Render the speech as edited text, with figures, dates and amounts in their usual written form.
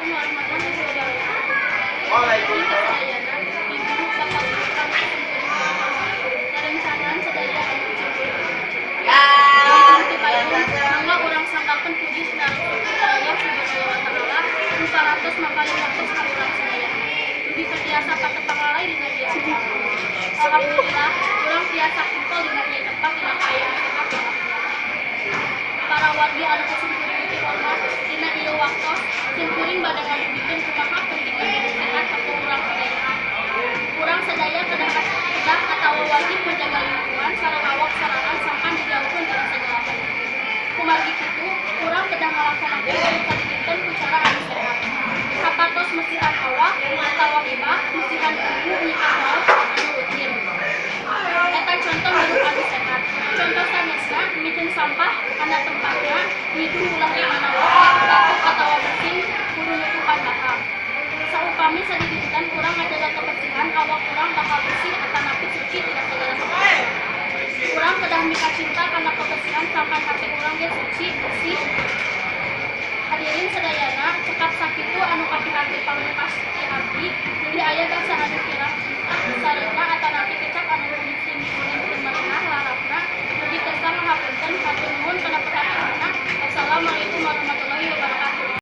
Warahmatullahi wabarakatuh. Ini kesadayana, ibu bapak guru kami rerencangan sedaya anu kucing. Nanti payung mangga urang sangkakeun puji sedaya Allah Subhanahu wa taala nu parantos mangkali waktos ka urang sadayana. Dugi katiasa patepangalay dina ieu acara. Alhamdulillah, urang tiasa kumpul dina ieu tempat dina kaayaan sehat walafiat. Para wargi anu kusum kuring ti hormat dina ieu waktos sin kuring bade ngabuktikeun kumaha pentingna hidup sehat saku urang sadaya. Urang sadaya kedah atawa wajib menjaga lingkungan sareng awak sorangan sampan dijauhkeun tina sagala hal. Kumargi kitu, urang kedah ngalaksanakeun anu kadidikeun ku cara anu sehat. Sapatos mesihan awak atawa hibah, mesihan tubuh nyihan maot anu rutin. Eta contoh hidup anu sehat. Contoh sanesna mikeun sampah kana tempatna, ngidung ulah di mana wae, batuk atawa bersin kudu nutupan dahar. Saupami sadidinten urang ngajaga kebersihan, awak urang bakal bersih atanapi suci tina sagala hal. Urang kedah mika cinta kana kebersihan sampai hati urang ge suci bersih. Hadirin sadayana, cekap sakitu anu kapihati pangmukas ti abdi, jadi aya dasar anu kirang sareuna atanapi